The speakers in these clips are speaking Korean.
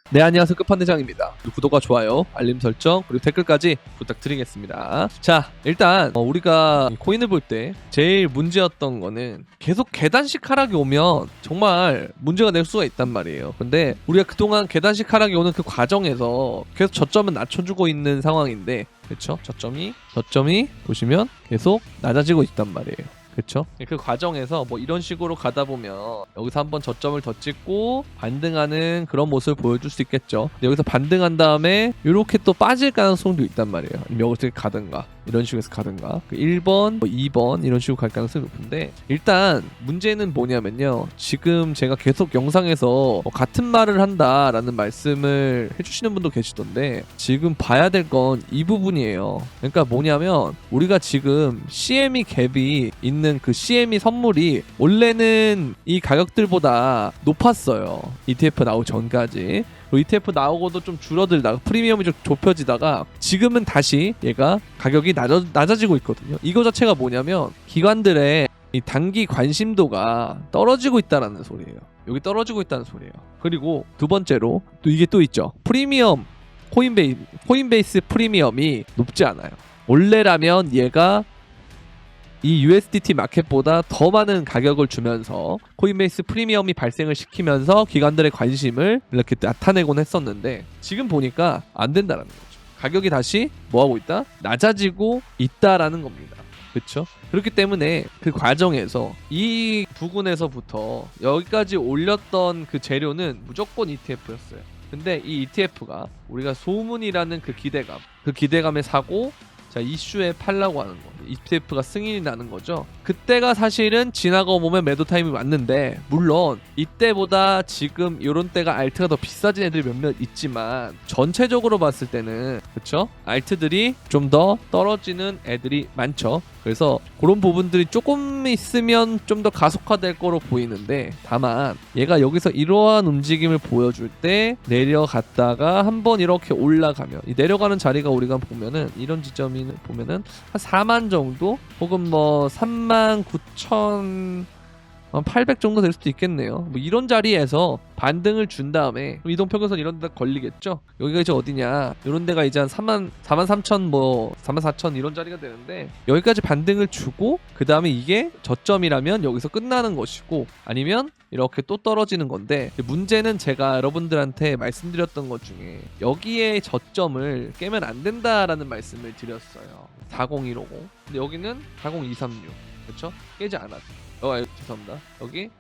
네, 안녕하세요. 끝판대장입니다. 구독과 좋아요, 알림 설정, 그리고 댓글까지 부탁드리겠습니다. 자, 일단 우리가 코인을 볼 때 제일 문제였던 거는 계속 계단식 하락이 오면 정말 문제가 될 수가 있단 말이에요. 근데 우리가 그동안 계단식 하락이 오는 그 과정에서 계속 저점은 낮춰주고 있는 상황인데, 그렇죠? 저점이 보시면 계속 낮아지고 있단 말이에요. 그렇죠? 그 과정에서 뭐 이런 식으로 가다 보면 여기서 한번 저점을 더 찍고 반등하는 그런 모습을 보여줄 수 있겠죠. 여기서 반등한 다음에 이렇게 또 빠질 가능성도 있단 말이에요. 아니면 여기서 가든가 이런 식으로 해서 가든가 1번, 2번 이런 식으로 갈 가능성이 높은데, 일단 문제는 뭐냐면요, 지금 제가 계속 영상에서 같은 말을 한다라는 말씀을 해주시는 분도 계시던데, 지금 봐야 될 건 이 부분이에요. 그러니까 뭐냐면 우리가 지금 CME 갭이 있는 그 CME 선물이 원래는 이 가격들보다 높았어요. ETF 나오기 전까지. ETF 나오고도 좀 줄어들다가 프리미엄이 좀 좁혀지다가 지금은 다시 얘가 가격이 낮아지고 있거든요. 이거 자체가 뭐냐면 기관들의 이 단기 관심도가 떨어지고 있다는 소리예요. 여기 떨어지고 있다는 소리예요. 그리고 두 번째로 또 이게 또 있죠. 프리미엄 코인베이스 프리미엄이 높지 않아요. 원래라면 얘가 이 USDT 마켓보다 더 많은 가격을 주면서 코인베이스 프리미엄이 발생을 시키면서 기관들의 관심을 이렇게 나타내곤 했었는데, 지금 보니까 안 된다라는 거죠. 가격이 다시 뭐하고 있다? 낮아지고 있다라는 겁니다. 그렇죠? 그렇기 때문에 그 과정에서 이 부분에서부터 여기까지 올렸던 그 재료는 무조건 ETF였어요. 근데 이 ETF가 우리가 소문이라는 그 기대감에 사고, 자, 이슈에 팔라고 하는 거, ETF가 승인이 나는 거죠. 그때가 사실은 지나고 보면 매도 타임이 왔는데, 물론 이때보다 지금 이런 때가 알트가 더 비싸진 애들이 몇몇 있지만 전체적으로 봤을 때는, 그쵸? 알트들이 좀 더 떨어지는 애들이 많죠. 그래서 그런 부분들이 조금 있으면 좀 더 가속화될 거로 보이는데, 다만 얘가 여기서 이러한 움직임을 보여줄 때 내려갔다가 한번 이렇게 올라가면, 이 내려가는 자리가 우리가 보면은 이런 지점이 보면은 한 4만 정도, 혹은 뭐 39,800 정도 될 수도 있겠네요. 뭐 이런 자리에서 반등을 준 다음에 이동평균선 이런 데 걸리겠죠. 여기가 이제 어디냐, 이런 데가 이제 한 43,000 뭐 44,000 이런 자리가 되는데, 여기까지 반등을 주고 그 다음에 이게 저점이라면 여기서 끝나는 것이고, 아니면 이렇게 또 떨어지는 건데, 문제는 제가 여러분들한테 말씀드렸던 것 중에 여기에 저점을 깨면 안 된다라는 말씀을 드렸어요. 40150. 근데 여기는 40236. 그렇죠? 깨지 않았죠. 죄송합니다. 여기가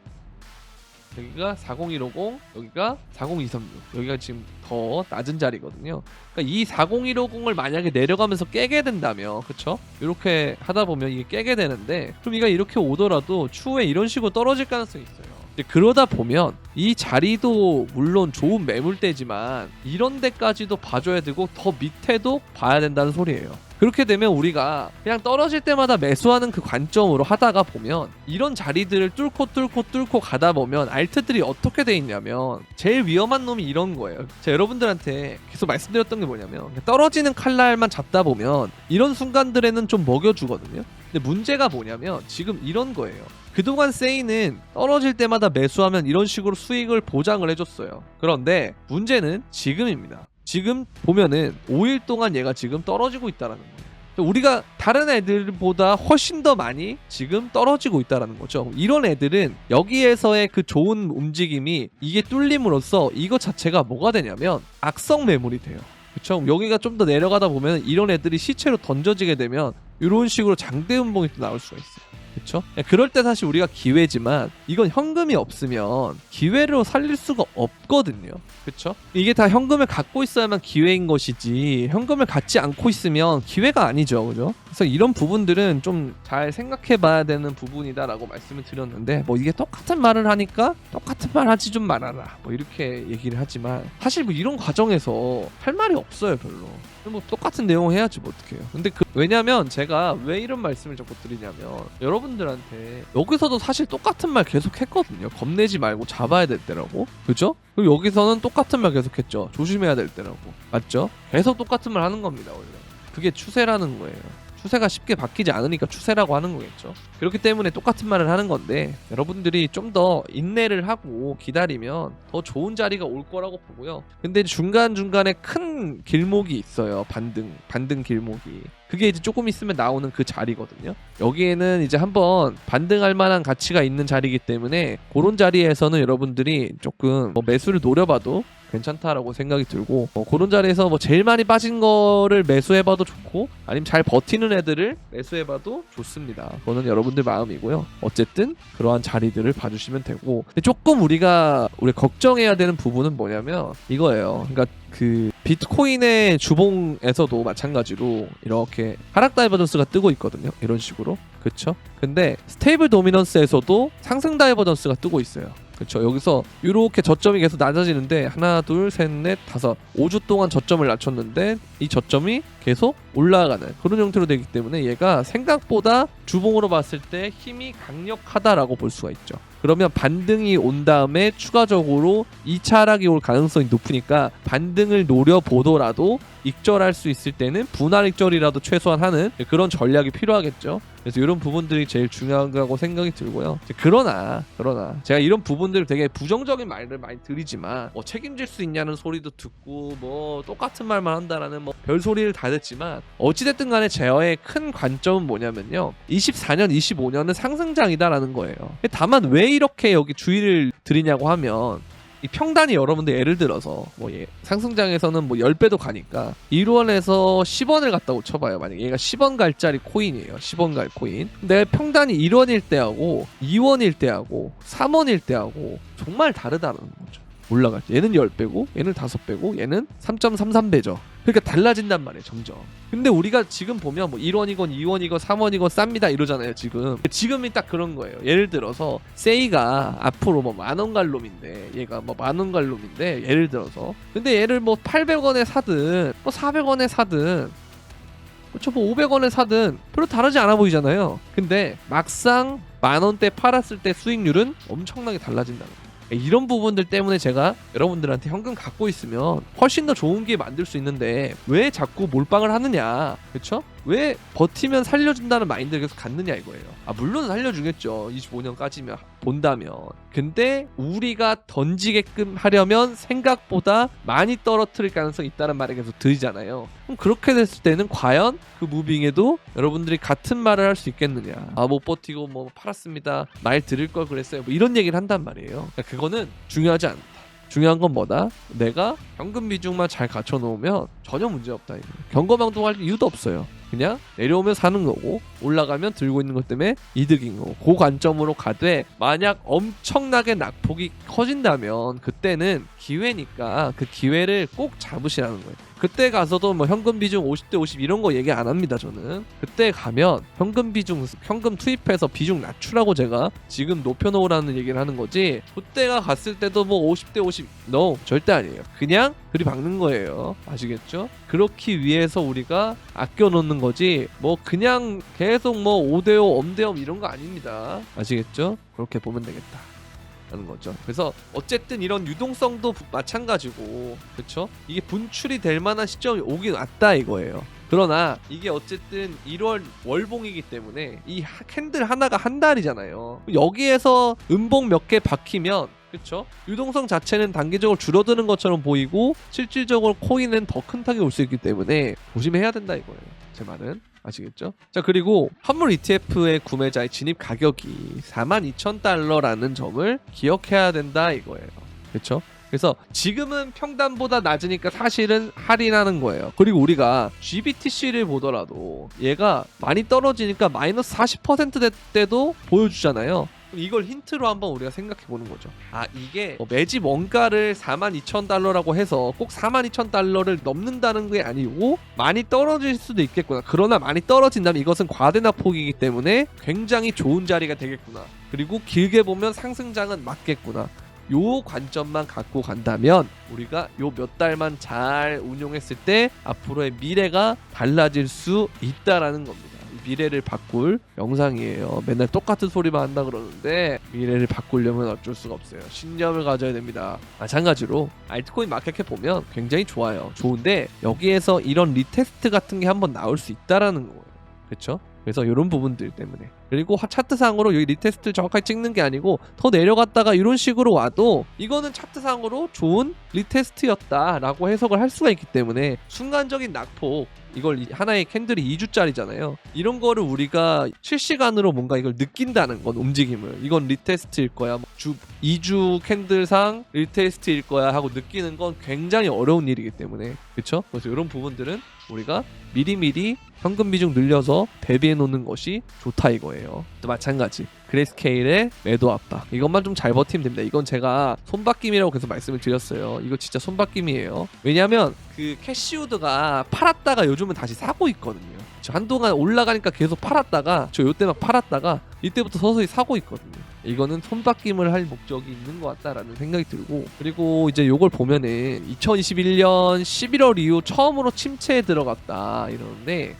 40150, 여기가 40236. 여기가 지금 더 낮은 자리거든요. 그러니까 이 40150을 만약에 내려가면서 깨게 된다면, 그쵸? 이렇게 하다 보면 이게 깨게 되는데, 좀 이가 이렇게 오더라도 추후에 이런 식으로 떨어질 가능성이 있어요. 그러다 보면 이 자리도 물론 좋은 매물대지만 이런 데까지도 봐줘야 되고 더 밑에도 봐야 된다는 소리예요. 그렇게 되면 우리가 그냥 떨어질 때마다 매수하는 그 관점으로 하다가 보면, 이런 자리들을 뚫고 가다 보면 알트들이 어떻게 돼 있냐면, 제일 위험한 놈이 이런 거예요. 제가 여러분들한테 계속 말씀드렸던 게 뭐냐면, 떨어지는 칼날만 잡다 보면 이런 순간들에는 좀 먹여주거든요. 근데 문제가 뭐냐면 지금 이런 거예요. 그동안 세이는 떨어질 때마다 매수하면 이런 식으로 수익을 보장을 해줬어요. 그런데 문제는 지금입니다. 지금 보면은 5일 동안 얘가 지금 떨어지고 있다라는 거예요. 우리가 다른 애들보다 훨씬 더 많이 지금 떨어지고 있다라는 거죠. 이런 애들은 여기에서의 그 좋은 움직임이 이게 뚫림으로써 이것 자체가 뭐가 되냐면 악성 매물이 돼요. 그쵸? 여기가 좀 더 내려가다 보면 이런 애들이 시체로 던져지게 되면 이런 식으로 장대 음봉이 또 나올 수가 있어요. 그쵸? 그럴 때 사실 우리가 기회지만, 이건 현금이 없으면 기회로 살릴 수가 없거든요. 그쵸? 이게 다 현금을 갖고 있어야만 기회인 것이지, 현금을 갖지 않고 있으면 기회가 아니죠. 그죠? 그래서 이런 부분들은 좀 잘 생각해 봐야 되는 부분이다라고 말씀을 드렸는데, 뭐 이게 똑같은 말을 하니까 똑같은 말 하지 좀 말아라, 뭐 이렇게 얘기를 하지만, 사실 뭐 이런 과정에서 할 말이 없어요, 별로. 뭐 똑같은 내용 해야지 뭐 어떡해요. 근데 왜냐면 제가 왜 이런 말씀을 자꾸 드리냐면, 여러분들한테 여기서도 사실 똑같은 말 계속 했거든요. 겁내지 말고 잡아야 될 때라고. 그죠? 그리고 여기서는 똑같은 말 계속 했죠. 조심해야 될 때라고. 맞죠? 계속 똑같은 말 하는 겁니다, 원래. 그게 추세라는 거예요. 추세가 쉽게 바뀌지 않으니까 추세라고 하는 거겠죠. 그렇기 때문에 똑같은 말을 하는 건데 여러분들이 좀 더 인내를 하고 기다리면 더 좋은 자리가 올 거라고 보고요. 근데 중간중간에 큰 길목이 있어요. 반등 길목이. 그게 이제 조금 있으면 나오는 그 자리거든요. 여기에는 이제 한번 반등할 만한 가치가 있는 자리이기 때문에 그런 자리에서는 여러분들이 조금 매수를 노려봐도 괜찮다라고 생각이 들고, 그런 자리에서 제일 많이 빠진 거를 매수해봐도 좋고 아니면 잘 버티는 애들을 매수해봐도 좋습니다. 그거는 여러분들 마음이고요. 어쨌든 그러한 자리들을 봐주시면 되고, 근데 조금 우리가 걱정해야 되는 부분은 뭐냐면 이거예요. 그러니까 그 비트코인의 주봉에서도 마찬가지로 이렇게 하락 다이버전스가 뜨고 있거든요. 이런 식으로. 그쵸? 근데 스테이블 도미넌스에서도 상승 다이버전스가 뜨고 있어요. 그렇죠. 여기서 이렇게 저점이 계속 낮아지는데 하나, 둘, 셋, 넷, 다섯 5주 동안 저점을 낮췄는데 이 저점이 계속 올라가는 그런 형태로 되기 때문에 얘가 생각보다 주봉으로 봤을 때 힘이 강력하다라고 볼 수가 있죠. 그러면 반등이 온 다음에 추가적으로 2차 하락이 올 가능성이 높으니까 반등을 노려보더라도 익절할 수 있을 때는 분할 익절이라도 최소한 하는 그런 전략이 필요하겠죠. 그래서 이런 부분들이 제일 중요한 거라고 생각이 들고요. 그러나 제가 이런 부분들을 되게 부정적인 말을 많이 드리지만 책임질 수 있냐는 소리도 듣고 똑같은 말만 한다라는 별소리를 다 듣지만 어찌됐든 간에 제어의 큰 관점은 뭐냐면요, 24년 25년은 상승장이다라는 거예요. 다만 왜 이렇게 여기 주의를 드리냐고 하면 이 평단이 여러분들 예를 들어서 상승장에서는 10배도 가니까 1원에서 10원을 갖다고 쳐봐요. 만약에 얘가 10원 갈짜리 코인이에요. 10원 갈 코인. 근데 평단이 1원일 때하고 2원일 때하고 3원일 때하고 정말 다르다는 거죠. 올라갈 때 얘는 10배고 얘는 5배고 얘는 3.33배죠. 그러니까 달라진단 말이에요, 점점. 근데 우리가 지금 보면 1원이건 2원이건 3원이건 쌉니다 이러잖아요. 지금이 딱 그런 거예요. 예를 들어서 세이가 앞으로 10,000원 갈 놈인데 얘가 10,000원 갈 놈인데 예를 들어서, 근데 얘를 800원에 사든 400원에 사든 그렇죠, 500원에 사든 별로 다르지 않아 보이잖아요. 근데 막상 10,000원대 팔았을 때 수익률은 엄청나게 달라진다는 거예요. 이런 부분들 때문에 제가 여러분들한테 현금 갖고 있으면 훨씬 더 좋은 게 만들 수 있는데 왜 자꾸 몰빵을 하느냐, 그쵸? 왜 버티면 살려준다는 마인드를 계속 갖느냐 이거예요. 물론 살려주겠죠, 25년까지면 본다면. 근데 우리가 던지게끔 하려면 생각보다 많이 떨어뜨릴 가능성이 있다는 말을 계속 드리잖아요. 그럼 그렇게 됐을 때는 과연 그 무빙에도 여러분들이 같은 말을 할 수 있겠느냐. 못 버티고 팔았습니다, 말 들을 걸 그랬어요, 이런 얘기를 한단 말이에요. 그러니까 그거는 중요하지 않다. 중요한 건 뭐다? 내가 현금 비중만 잘 갖춰놓으면 전혀 문제없다. 경거망동할 이유도 없어요. 그냥 내려오면 사는 거고 올라가면 들고 있는 것 때문에 이득인 거고, 그 관점으로 가되 만약 엄청나게 낙폭이 커진다면 그때는 기회니까 그 기회를 꼭 잡으시라는 거예요. 그때 가서도 현금 비중 50대 50 이런 거 얘기 안 합니다. 저는 그때 가면 현금 투입해서 비중 낮추라고 제가 지금 높여놓으라는 얘기를 하는 거지, 그때가 갔을 때도 50대 50 no, 절대 아니에요. 그냥 들이박는 거예요. 아시겠죠? 그렇기 위해서 우리가 아껴놓는 거지 그냥 계속 5대5 엄대엄 이런 거 아닙니다. 아시겠죠? 그렇게 보면 되겠다 라는 거죠. 그래서 어쨌든 이런 유동성도 마찬가지고, 그쵸? 이게 분출이 될 만한 시점이 오긴 왔다 이거예요. 그러나 이게 어쨌든 1월 월봉이기 때문에 이 캔들 하나가 한 달이잖아요. 여기에서 음봉 몇 개 박히면, 그쵸? 유동성 자체는 단기적으로 줄어드는 것처럼 보이고 실질적으로 코인은 더 큰 타격이 올 수 있기 때문에 조심해야 된다 이거예요, 제 말은. 아시겠죠? 자, 그리고 환물 ETF의 구매자의 진입 가격이 42,000달러라는 점을 기억해야 된다 이거예요. 그렇죠? 그래서 지금은 평단보다 낮으니까 사실은 할인하는 거예요. 그리고 우리가 GBTC를 보더라도 얘가 많이 떨어지니까 마이너스 40% 때도 보여주잖아요. 이걸 힌트로 한번 우리가 생각해 보는 거죠. 이게 매집 원가를 42,000달러라고 해서 꼭 42,000달러를 넘는다는 게 아니고 많이 떨어질 수도 있겠구나. 그러나 많이 떨어진다면 이것은 과대낙폭이기 때문에 굉장히 좋은 자리가 되겠구나. 그리고 길게 보면 상승장은 맞겠구나. 요 관점만 갖고 간다면 우리가 요 몇 달만 잘 운용했을 때 앞으로의 미래가 달라질 수 있다라는 겁니다. 미래를 바꿀 영상이에요. 맨날 똑같은 소리만 한다 그러는데 미래를 바꾸려면 어쩔 수가 없어요. 신념을 가져야 됩니다. 마찬가지로 알트코인 마켓캡 보면 굉장히 좋아요. 좋은데 여기에서 이런 리테스트 같은 게 한번 나올 수 있다라는 거예요. 그렇죠? 그래서 이런 부분들 때문에. 그리고 차트상으로 여기 리테스트를 정확하게 찍는 게 아니고 더 내려갔다가 이런 식으로 와도 이거는 차트상으로 좋은 리테스트였다라고 해석을 할 수가 있기 때문에 순간적인 낙폭, 이걸 하나의 캔들이 2주짜리잖아요. 이런 거를 우리가 실시간으로 뭔가 이걸 느낀다는 건, 움직임을 이건 리테스트일 거야, 2주 캔들상 리테스트일 거야 하고 느끼는 건 굉장히 어려운 일이기 때문에, 그렇죠? 그래서 이런 부분들은 우리가 미리미리 현금 비중 늘려서 대비해 놓는 것이 좋다 이거예요. 또 마찬가지 그레이스케일의 매도 압박, 이것만 좀 잘 버티면 됩니다. 이건 제가 손바뀜이라고 계속 말씀을 드렸어요. 이거 진짜 손바뀜이에요. 왜냐면 그 캐시우드가 팔았다가 요즘은 다시 사고 있거든요. 한동안 올라가니까 계속 팔았다가 요때 막 팔았다가 이때부터 서서히 사고 있거든요. 이거는 손바뀜을 할 목적이 있는 것 같다라는 생각이 들고, 그리고 이제 요걸 보면은 2021년 11월 이후 처음으로 침체에 들어갔다 이러는데,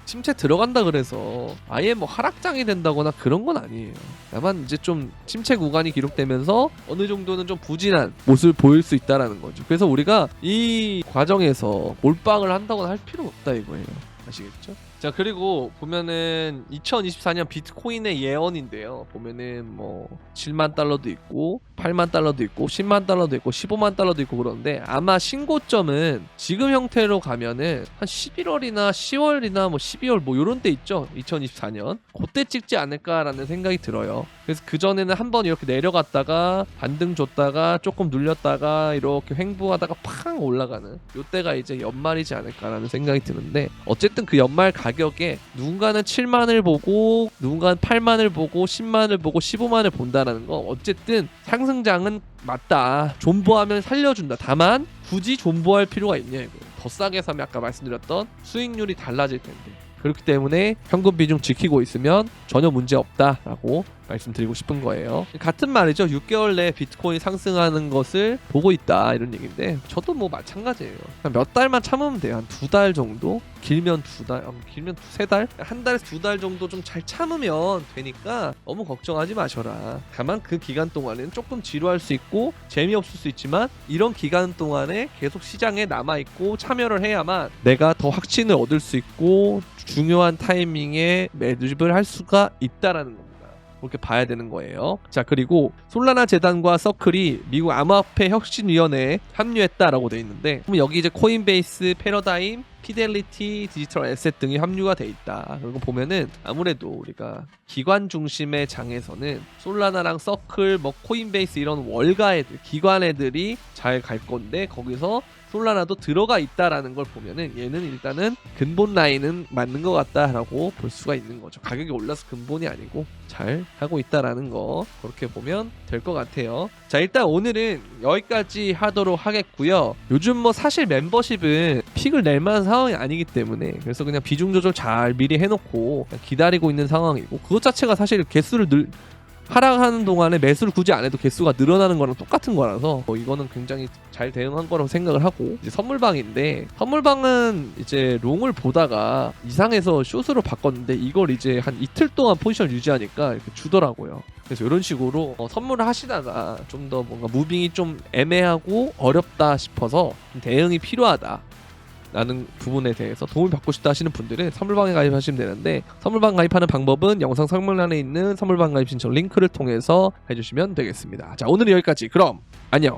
침체 들어간다 그래서 아예 뭐 하락장이 된다거나 그런 건 아니에요. 다만 이제 좀 침체 구간이 기록되면서 어느 정도는 좀 부진한 모습을 보일 수 있다라는 거죠. 그래서 우리가 이 과정에서 몰빵을 한다거나 할 필요 없다 이거예요. 아시겠죠? 자, 그리고 보면은 2024년 비트코인의 예언인데요. 보면은 뭐 7만 달러도 있고 8만 달러도 있고 10만 달러도 있고 15만 달러도 있고 그러는데, 아마 신고점은 지금 형태로 가면은 한 11월이나 10월이나 뭐 12월 뭐 요런 때 있죠. 2024년 그때 찍지 않을까라는 생각이 들어요. 그래서 그전에는 한번 이렇게 내려갔다가 반등 줬다가 조금 눌렸다가 이렇게 횡보하다가 팡 올라가는 요때가 이제 연말이지 않을까라는 생각이 드는데, 어쨌든 그 연말 가격에 누군가는 7만을 보고 누군가는 8만을 보고 10만을 보고 15만을 본다라는 거, 어쨌든 상승장은 맞다. 존버하면 살려준다. 다만 굳이 존버할 필요가 있냐 이거예요. 더 싸게 사면 아까 말씀드렸던 수익률이 달라질 텐데. 그렇기 때문에 현금 비중 지키고 있으면 전혀 문제 없다라고 말씀드리고 싶은 거예요. 같은 말이죠. 6개월 내에 비트코인 상승하는 것을 보고 있다 이런 얘기인데, 저도 뭐 마찬가지예요. 몇 달만 참으면 돼요. 한 2달 정도? 길면 2달, 길면 3달? 한 달에서 2달 정도 좀 잘 참으면 되니까 너무 걱정하지 마셔라. 다만 그 기간 동안에는 조금 지루할 수 있고 재미없을 수 있지만, 이런 기간 동안에 계속 시장에 남아있고 참여를 해야만 내가 더 확신을 얻을 수 있고 중요한 타이밍에 매집을 할 수가 있다라는 겁니다. 그렇게 봐야 되는 거예요. 자, 그리고 솔라나 재단과 서클이 미국 암호화폐 혁신위원회에 합류했다라고 돼 있는데, 그럼 여기 이제 코인베이스, 패러다임, 피델리티, 디지털 에셋 등이 합류가 돼 있다. 그리고 보면은 아무래도 우리가 기관 중심의 장에서는 솔라나랑 서클, 뭐 코인베이스 이런 월가 애들, 기관 애들이 잘 갈 건데, 거기서 솔라나도 들어가 있다라는 걸 보면은 얘는 일단은 근본 라인은 맞는 것 같다라고 볼 수가 있는 거죠. 가격이 올라서 근본이 아니고 잘 하고 있다라는 거, 그렇게 보면 될 것 같아요. 자, 일단 오늘은 여기까지 하도록 하겠고요. 요즘 뭐 사실 멤버십은 픽을 낼 만한 상황이 아니기 때문에, 그래서 그냥 비중 조절 잘 미리 해놓고 그냥 기다리고 있는 상황이고, 그것 자체가 사실 개수를 하락하는 동안에 매수를 굳이 안 해도 개수가 늘어나는 거랑 똑같은 거라서 이거는 굉장히 잘 대응한 거라고 생각을 하고, 이제 선물방인데, 선물방은 이제 롱을 보다가 이상해서 숏으로 바꿨는데 이걸 이제 한 이틀 동안 포지션 유지하니까 이렇게 주더라고요. 그래서 이런 식으로 선물을 하시다가 좀 더 뭔가 무빙이 좀 애매하고 어렵다 싶어서 대응이 필요하다 라는 부분에 대해서 도움을 받고 싶다 하시는 분들은 선물방에 가입하시면 되는데, 선물방 가입하는 방법은 영상 설명란에 있는 선물방 가입 신청 링크를 통해서 해주시면 되겠습니다. 자, 오늘은 여기까지. 그럼 안녕.